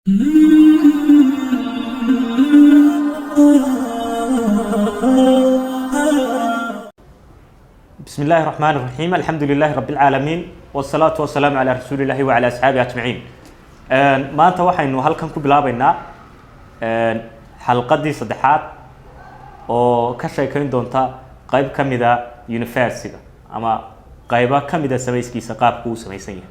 بسم الله الرحمن الرحيم الحمد لله رب العالمين والصلاة والسلام على رسول الله وعلى أصحابه أجمعين ما أنت وحي إنه هل كان كبلا بينا حلقة دي صدحات أو كشيء كين دونتا قيب كم إذا يونيفرسيتي أما قيبة كم إذا سميسكي سقاب كوس سميسية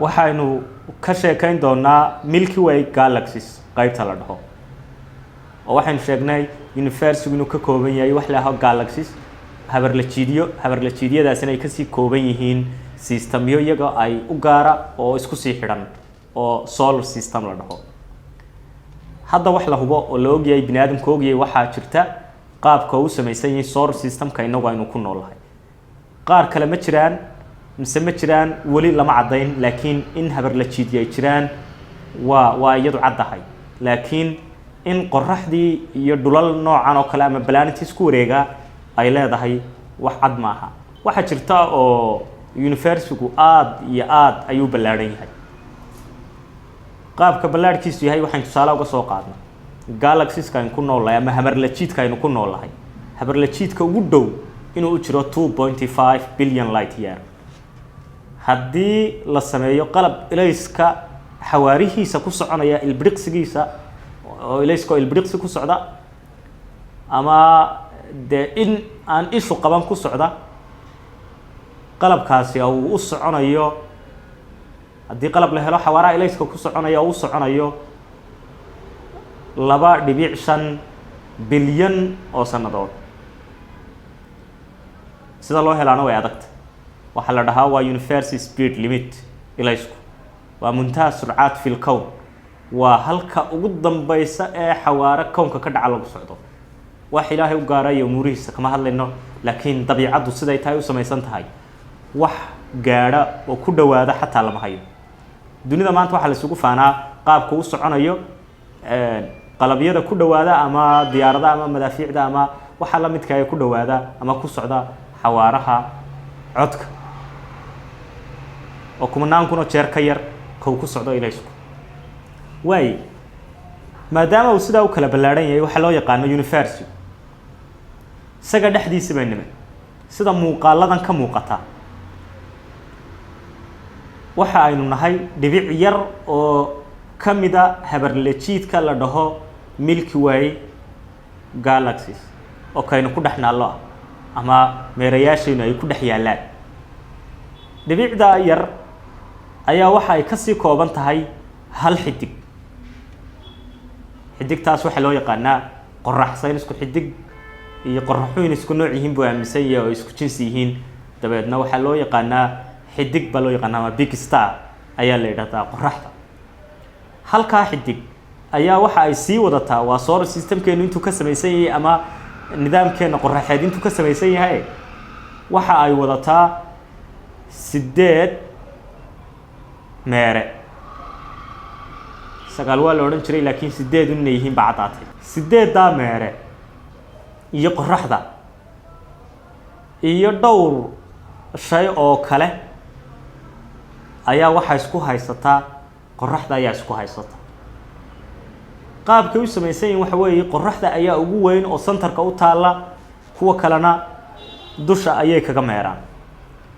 waxaynu ka sheekayn doonaa Milky Way galaxies qaybta la dhaho oo waxaan sheegnay universe inuu ka kooban yahay wax la yiraahdo galaxies habarlajiidiyadaasina ay ka sii kooban yihiin systemyo iyaga ay u gaara oo isku sii xidhan oo solar system la dhaho hadda wax la hubo oo la ogyahay bini'aadamku ogyahay waxa jirta qaabka uu samaysan yahay solar system-ka inagu aynu ku noolahay qaar kale ma jiraan مسمى جيران ولي لما عدين لكن إن هبر لتشيدي جيران ويدو عدهاي لكن إن قرح دي يدلل نوع عن كلام بلانتي سكوريجا أي لا ده هي واحد معها واحد شرطة أو يونيفرسيتي ياد أيو بلارين هاي قاب كبلار كيس هاي وحين تسالا وقصوا قادنا جالاكسيس كان كنا والله أما هبر لتشيد كانوا كنا والله هاي هبر لتشيد كودو إنه أجرى 2.5 billion light year haddii la sameeyo qalab ilayska xawaarihiisa ku soconaya ilbriqsigiisa oo ilayska ilbriqsi ku socda ama in aan ishu qaban ku socda qalabkaasi uu u soconayo haddii qalab la helo xawaaraha ilayska ku soconaya uu soconayo 2.5 bilyan oo sanadood sida loo helaano way adagta waxa la dhahaa waa universal speed limit ilaysku waa muntaha sur'aat fil kown waa halka ugu dambaysa ee xawaare kownka ka dhaca lagu socdo wax ilaahay u gaaray umurihiisa kama hadlayno laakiin dabiicadu siday tahay u samaysan tahay wax gaara oo ku dhawaada xataa lama hayo dunida maanta waxa la isugu faanaa qaabka uu soconayo qalabyada ku dhawaada ama diyaarada ama madaafiicda ama waxa la midka ay ku dhawaada ama ku socda xawaaraha codka oo kumanaan kuno jeer ka yar ku socdo ilaysku way maadaama uu sida uu kala balaaran yahay waxa loo yaqaan universe saga dhaxdiisa baynime sida muuqaaladan ka muuqata waxa aynu nahay dhibic yar oo kamida habarlejiidka la dhaho Milky Way galaxies oo kaynu ku dhaxnaalo ama meerayaashayna ay ku dhex yaalaan dhibicda yar ayaa waxa ay ka sii kooban tahay hal xidig xidigtaas waxa loo yaqaanaa qorrax saynisku xidig iyo qorraxuun isku nooc yihiin buu aaminsan yahay oo isku jinsi yihiin dabeedna waxa loo yaqaanaa xidig baa loo yaqaanaa big star ayaa la yiraahdaa qorraxda halka xidig ayaa waxa ay sii wadataa waa solar system-keenu intuu ka samaysan yahay ama nidaamkeena qorraxeed intuu ka samaysan yahay waxa ay wadataa 8 meere sagaal waa la oran jiray laakiin 8 inay yihiin bacdaatay 8 meere iyo qorraxda iyo dhowr shay oo kale ayaa waxa isku haysataa qorraxda ayaa isku haysata qaabka uu samaysan waxa weeye qorraxda ayaa ugu weyn oo centerka u taala kuwa kalena dusha ayay kaga meeraan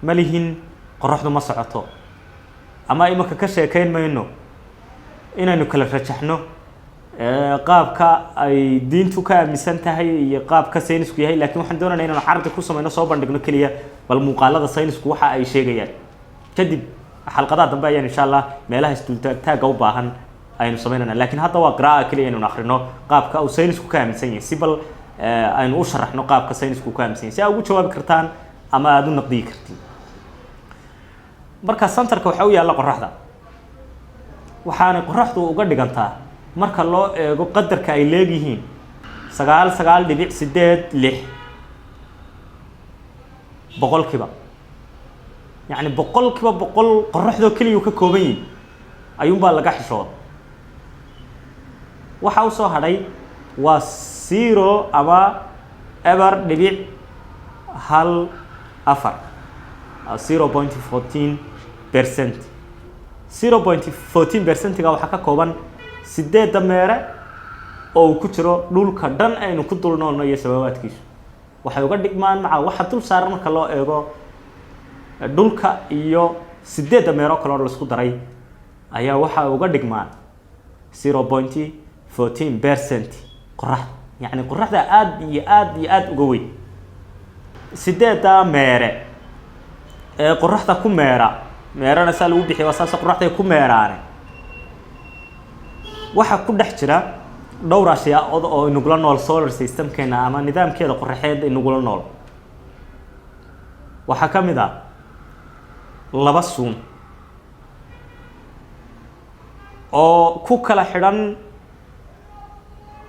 malihin qorraxdu ma socoto ama imaka ka sheekayn mayno inaynu kala rajaxno qaabka ay diintu ka aaminsan tahay iyo qaabka saynisku yahay laakiin waxaan doonaynaa inaan carada ku sameeyno soo bandhigno kaliya bal muuqaalada saynisku waxa ay sheegayaan kadib xalqadaha dambe ayaan insha Allah meelaha isdultaaga u baahan aynu sameynana laakiin hadda waa qiraa'o kaliya inuu akhrino qaabka uu saynisku ka aaminsan yahay si bal aynu u sharaxno qaabka saynisku ka aaminsan yahay si aad ugu jawaabi kartaan ama aad u naqdi kartiin marka centerka waxa uu yaala qorraxda waxaana qorraxdu uga dhigantaa marka loo eego qadarka ay leeyihiin 9.86 boqolkiiba يعني boqol qorraxdo kaliya ka kooban yihiin ayuun baa laga xishooday waxa uu soo hadhay waa 0 ama ever dhibic hal afar 0.14% 0.14% waxaa ka kooban 8 meere oo uu ku jiro dhulka dhan aynu ku dul noolno iyo sababaadkiisu waxay uga dhigmaan maca waxa dul saaran marka loo eego dhulka iyo 8 meero kale oo la isku daray ayaa waxa uga dhigmaan 0.14% qoraxda yani qoraxda aad iyo aad uga weyn 8 meere ee qoraxda ku meerana saa lagu bixiyo wasaas qoraxda ku meeraane waxa ku dhex jira dhowr ashyaa oo inagula nool solar system-keena ama nidaamkeeda qoraxeed inagula nool waxa ka mid ah laba suun oo ku kala xidhan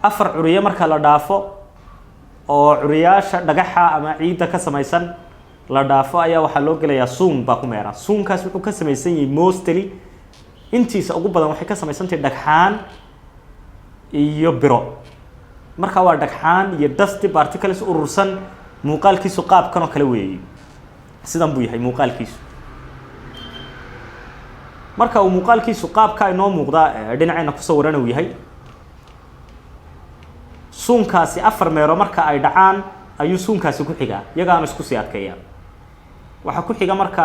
afar curiye marka la dhaafo oo curiyaasha dhagaxa ama ciidda ka samaysan la dhaafo ayaa waxaa loo gelayaa suun baa ku meeran suunkaas wuxuu ka samaysan yahay mostly intiisa ugu badan waxay ka samaysan tahay dhagxaan iyo biro marka waa dhagxaan iyo dusty particles urursan muuqaalkiisu qaabkan oo kale weeyay sidan buu yahay muuqaalkiisu marka uu muuqaalkiisu qaabka inoo muuqda dhinacayna ku sawiran uu yahay suunkaasi afar meero marka ay dhacaan ayuu suunkaasi ku xigaa iyagaan isku sii adkeeyaa waxa ku xiga marka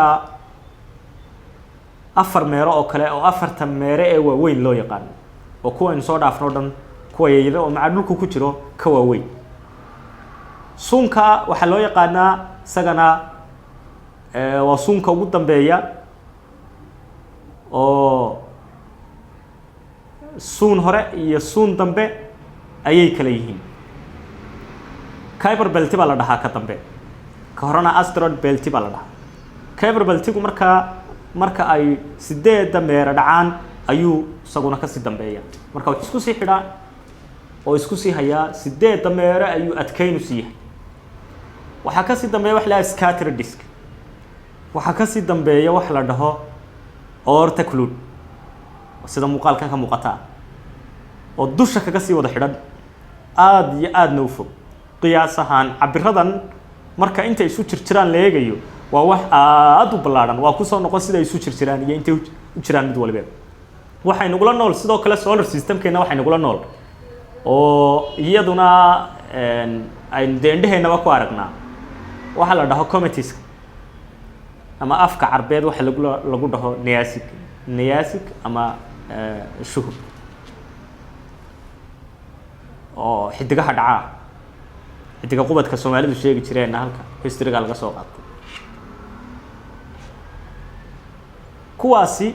afar meero oo kale oo afarta meere ee waaweyn loo yaqaan oo kuwa in soo dhaafno dhan kuwa yaryar oo maca dhulku ku jiro ka waaweyn suunka waxa loo yaqaanaa isagana waa suunka ugu dambeeya oo suun hore iyo suun dambe ayay kala yihiin Kuiper belt baa la dhahaa ka dambe ka horena asteroid belt baa la dhahaa Kuiper beltigu marka ay 8 meero dhacaan ayuu isaguna ka sii dambeeya marka wax isku sii xidhaa oo isku sii hayaa 8 meero ayuu adkaynu sii yahay waxa ka sii dambeeya wax la scatter disk waxa ka sii dambeeya wax la dhaho aorta clued sida muuqaalkan ka muuqata oo dusha kaga sii wada xidhan aad iyo aadna u fog qiyaas ahaan cabiradan marka inta isu jirjiraan la eegayo waa wax aad u ballaaran waa ku soo noqon sida isu jirjiraan iyo inta u jiraan mid walba waxay nagula nool sidoo kale solar system-keena waxay nagula nool oo iyaduna ay deendheheennaba ku aragnaa waxa la dhaho comets ama afka carbeed waxa lagu dhaho neasic ama shuhub oo xidigaha dhacaa xidiga qubadka Soomaalidu sheegi jireen halka history-ga laga soo qaatay kuwaasi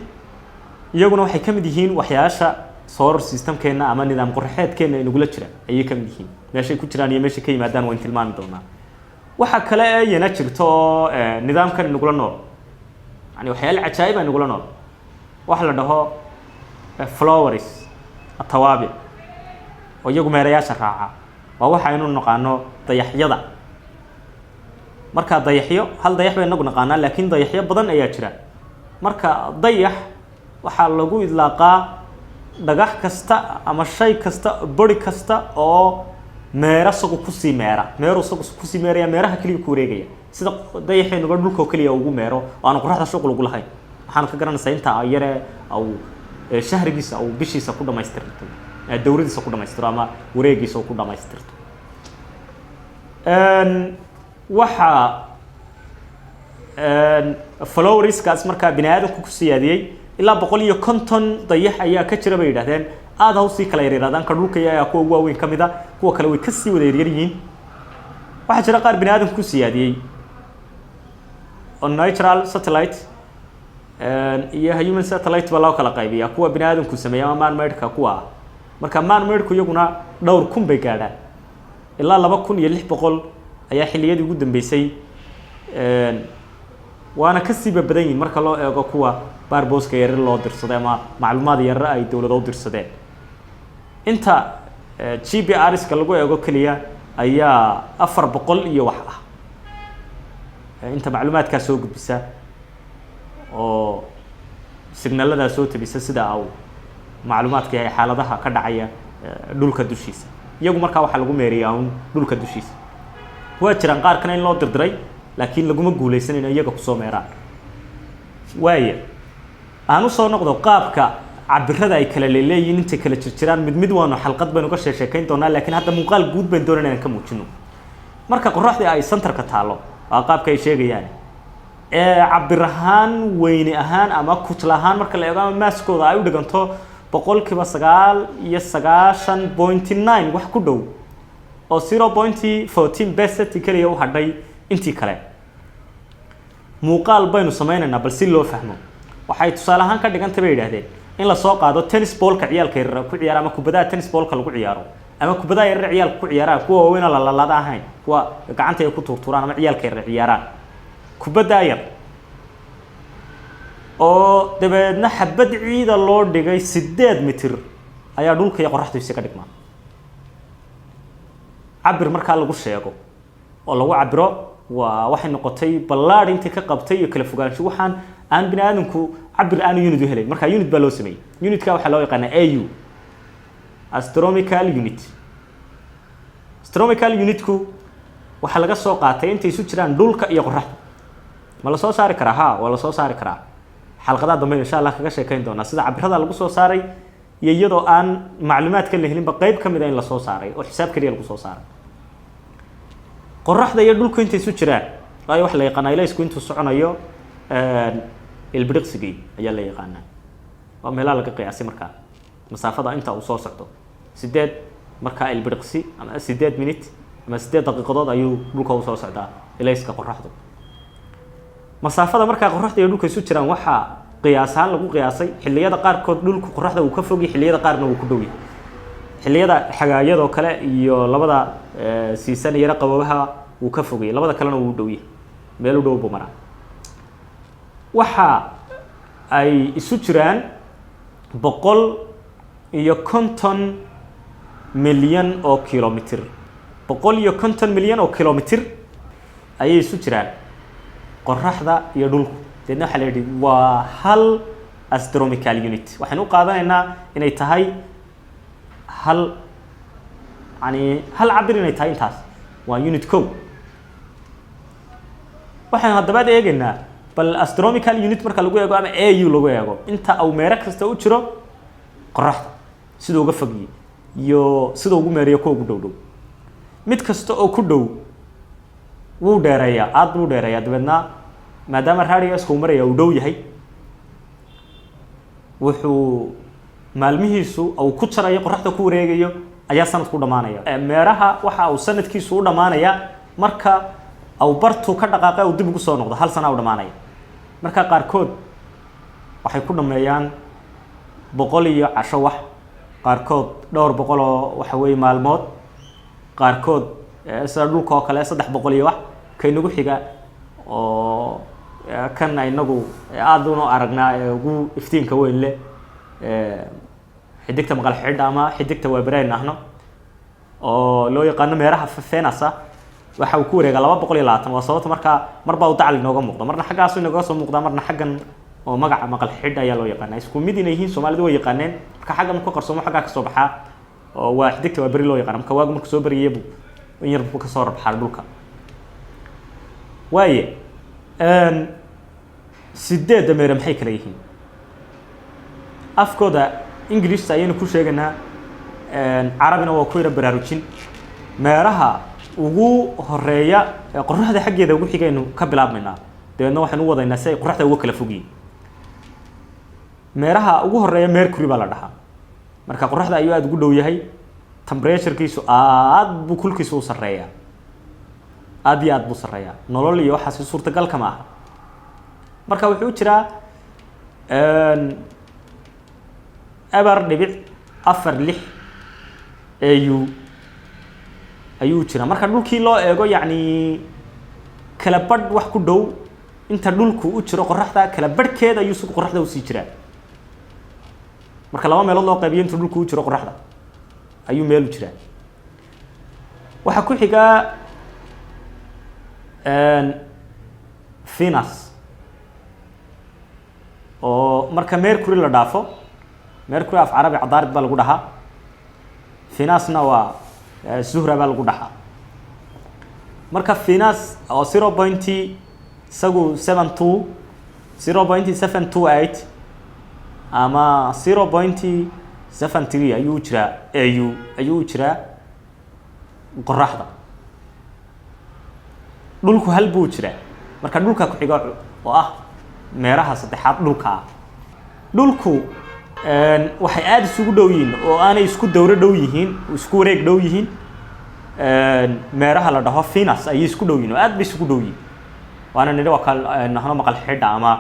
iyaguna waxay ka mid yihiin waxyaasha solar system-keena ama nidaam qoraxeedkeena inagula jira ayay ka mid yihiin meeshay ku jiraan iyo meeshay ka yimaadaan waan tilmaami doonaa waxa kale ee yana jirto nidaamkan inagula nool yani waxyaalo cajaa'ib ah inagula nool waxa la dhaho flowers atawaabi oo iyagu meerayaasha raaca waa waxa aynu naqaano dayaxyada marka dayaxyo hal dayax bay nagu naqaanaa laakiin dayaxyo badan ayaa jira marka dayax waxa lagu idlaaqaa dhagax kasta ama shay kasta body kasta oo meera sagu ku sii meero sagu ku sii meeraya meeraha kaliya ku wareegaya sida dayaxeenu dhulka kaliya ugu meero oo aan qoraxda shuqul ugu lahayn waxaan ka garanaysaa inta ay yare aw shahrigiisa aw bishiisa ku dhamaystirto dawladiisa ku dhamaystiro ama wareegiisa ku dhamaystirto waxa flowers-kaas marka binaadamku ku siyaadiyay ilaa 150 dayax ayaa ka jira bay yiraahdeen aad hawsi kala yareeyaan ka dhulka ayaa kuwa waaweyn kamida kuwa kale way ka sii wada yaryar yihiin waxa jira qaar binaadamku ku siyaadiyay on natural satellite iyo human satellite baa loo kala qaybiyaa kuwa binaadamku sameeya ama man-made-ka kuwa marka man-made-ku iyaguna dhowr kun bay gaadhaan ilaa 2600 ayaa xilliyadii ugu dambeysay waana ka sii badan yihiin marka loo eego kuwa barboska yar loo dirsaday ama macluumaad yar ay dawladda u dirsadeen inta GPRS-ka lagu eego kaliya ayaa 400 iyo wax ah inta macluumaadka soo gudbisa oo signalada soo tabisa sida aw macluumaadka ay xaaladaha ka dhacaya dhulka dushiisa iyagu marka waxa lagu meeriyaa dhulka dushiisa waa jiraan qaar kana in loo dirdiray laakiin laguma guuleysan in iyaga ku soo meeraan waaya aan u soo noqdo qaabka cabirada ay kala leeyihiin inta kala jirjiraan mid waanu xalqad baynu ka sheekeyn doonaa laakiin hadda muuqaal guud baan doonaynaa inaan ka muujino marka qorraxda ay centerka taalo waa qaabka ay sheegayaan cabir ahaan weyni ahaan ama kutla ahaan marka la eego ama maaskooda ay u dhiganto 9.9 wax ku dhow oo 0.14 percent kaliya u hadhay intii kale muuqaal baynu sameynaynaa bal si loo fahmo waxay tusaale ahaan ka dhigantay bay yiraahdeen in la soo qaado tennis ballka ciyaalka yar ku ciyaara ama kubadda tennis ballka lagu ciyaaro ama kubadda yar ciyaalka ku ciyaara kuwa weyn la lalada ahayn kuwa gacanta ay ku turturaan ama ciyaalka yar ciyaaraan kubadda yar oo dabeedna xabad ciida loo dhigay 8 mitir ayaa dhulka iyo qorraxdu isaga dhigmaan cabir marka lagu sheego oo lagu cabiro waxay noqotay ballaad intii ka qabtay iyo kala fogaansho waxaan aan binaadamku cabir aan unit u helay marka unit baa loo sameeyay unitka waxa loo yaqaan AU astronomical unit astronomical unitku waxa laga soo qaatay intay isu jiraan dhulka iyo qorraxda ma la soo saari karaa ha wala soo saari karaa xalqadaha dambe insha Allah kaga sheekeyn doona sida cabirada lagu soo saaray iyo iyadoo aan macluumaadka la helin ba qayb kamid ah in la soo saaray oo xisaab kaliya lagu soo saaray qorraxda iyo dhulku intay isu jiraan ay wax la yaqaan ilaysku intuu soconayo ilbiriqsigii ayaa la yaqaanaa waa meelaha laga qiyaasay markaa masaafada inta uu soo socdo 8 markaa ilbiriqsi ama 8 minute ama 8 daqiiqadood ayuu dhulka u soo socdaa ilayska qorraxdu masaafada markaa qorraxda iyo dhulka isu jiraan waxa qiyaasan lagu qiyaasay xilliyada qaar kood dhulku qorraxda uu ka fogay xilliyada qaarna uu ku dhow yahay xilliyada xagaayada kale iyo labada season yara qababaha uu ka fogay labada kalena uu dhow yahay meel u dhow buu maraa waxa ay isu jiraan 150 milyan oo kilomitir 150 milyan oo kilomitir ayay isu jiraan qorraxda iyo dhulku deedna waxa la yidhi waa hal astronomical unit waxaan u qaadanaynaa inay tahay hal cabir inay tahay intaas waa unit code waxaan haddaba eegaynaa bal astronomical unit marka lagu eego ama AU lagu eego inta uu meero kasta u jiro qorraxda sida uga fogiyay iyo sida ugu meeriyo ko ugu dhow mid kasta oo ku dhow wuu dheereeyaa aad buu dheereeyaa dabeedna maadaama radius uu maraya uu dhow yahay wuxuu maalmihiisu uu ku jarayo qorraxda ku wareegayo ayaa sanadku dhamaanaya meeraha waxa uu sanadkiisu u dhamaanaya marka uu bartu ka dhaqaaqay uu dib ugu soo noqdo hal sano u dhamaanaya marka qaar kood waxay ku dhameeyaan 100 iyo casho wax qaar kood dhowr 100 oo waxa weey maalmood qaar kood sida dhulka oo kale 300 iyo wax kaynagu xiga oo kan aynagu aad u aragnaa ugu iftiinka weyn leh xidigta maqal xidh ama xidigta weebreen ahno oo loo yaqaan meeraha Venus waxa uu ku wareega 220 waa sababta marka marba uu dacal inooga muuqdo marna xaggaas inooga soo muuqda marna xaggan oo magaca maqal xidh ayaa loo yaqaan isku mid inay yihiin Soomaalidu way yaqaaneen marka xaggan ku qarsoomo xagga ka soo baxaa oo waa xidigta weebri loo yaqaan marka waagu marka soo bariyeebu in yar ka soo rabxaa dhulka waaye sideed meera maxay kala yihiin afkooda English ayaynu ku sheeganaa Carabina waa ku yara baraarujin meeraha ugu horeeya qorraxda xaggeeda ugu xigaynu ka bilaabmaynaa deedna waxaan u wadaynaa si ay qorraxda uga kala fogyiin meeraha ugu horeeya Mercury baa la dhahaa marka qorraxda ayuu aad ugu dhow yahay temperature-kiisu aad buu kulkiisu u sareeyaa aad iyo aad buu sareeyaa nolol iyo waxa si suurtagal kama aha marka wuxuu jiraa abar dhibic 4-6 ayuu jiraa marka dhulkii loo eego yacni kala badh wax ku dhow inta dhulku u jiro qorraxda kala badhkeeda ayuu si qorraxda u sii jiraa marka laba meelood loo qaybiyo inta dhulku u jiro qorraxda ayuu meel u jiraa waxa ku xiga Venus oo marka Mercury la dhaafo Mercury af Carabi cadaarid baa lagu dhahaa Venusna waa Zuhra baa lagu dhahaa marka Venus oo 0.72 0.728 ama 0.73 ayuu jiraa AU ayuu jiraa qoraxda dhulku hal buu jiraa marka dhulka ku xiga oo ah meeraha saddexaad dhulka dhulku waxay aad isugu dhow yihiin oo aanay isku dawro dhow yihiin isku wareeg dhow yihiin meeraha la dhaho Venus ay isku dhow yihiin oo aad bay isugu dhow yihiin waana nidhi waa kal nahno maqal xidha ama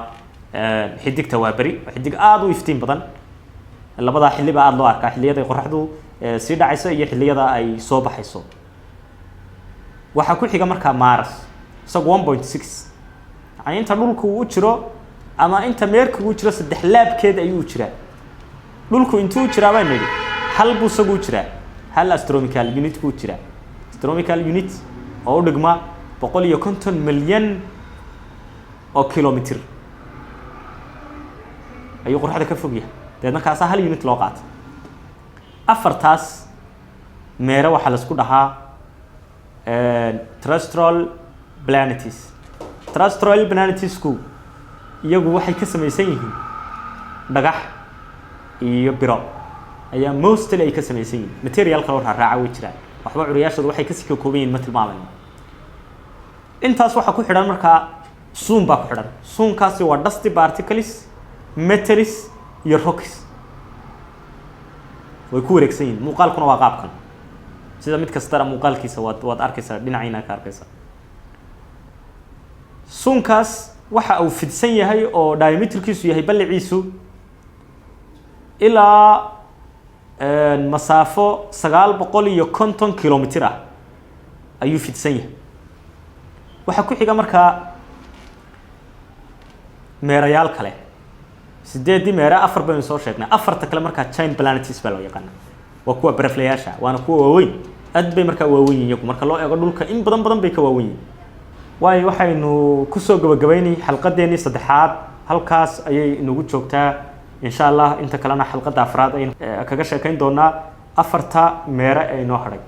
xidigta waa bari xidig aad u iftiin badan labada xilliba aad loo arkaa xilliyada qoraxdu si dhacayso iyo xilliyada ay soo baxayso waxa ku xiga marka Mars isagu 1.6 yani inta dhulku uu jiro ama inta meerka uu jiro saddex laabkeed ayuu jiraa dhulku intuu jiraa baan nidhi hal buu isagu jiraa hal astronomical unit ku jira astronomical unit oo u dhigma 150 milyan oo kilomitir ayuu qoraxda ka fog yahay deedna kaas hal unit loo qaato afartaas meera waxa la isku dhahaa terrestrial planets ku iyagu waxay ka samaysan yihiin dhagax iyo biro ayaa mostly ay ka samaysan yihiin material kale oo raaca way jiraan waxba curiyaashoodu waxay ka sii kooban yihiin ma tilmaamayno intaas waxa ku xidhan marka sun baa ku xidhan sunkaasi waa dusty particles metals iyo rocks way ku wareegsan yihiin muuqaalkuna waa qaabkan sida mid kasta muuqaalkiisa waad arkaysaa dhinaciina ka arkaysaa sunkaas waxa uu fidsan yahay oo diameterkiisu yahay balliciisu ilaa masaafo 950 kilomitir ah ayuu fidsan yahay waxa ku xiga marka meerayaal kale sideedii meera afar baynu soo sheegnay afarta kale marka giant planets baa loo yaqaan waa kuwa baraflayaasha waana kuwa waaweyn aad bay marka waaweyn yihiin marka loo eego dhulka in badan bay ka waaweyn yihiin waayo waxaynu ku soo gabagabaynay xalqadeennii saddexaad halkaas ayay inagu joogtaa insha Allah inta kalena xalqada afraad ay kaga sheekayn doonaa afarta meera ee noo haray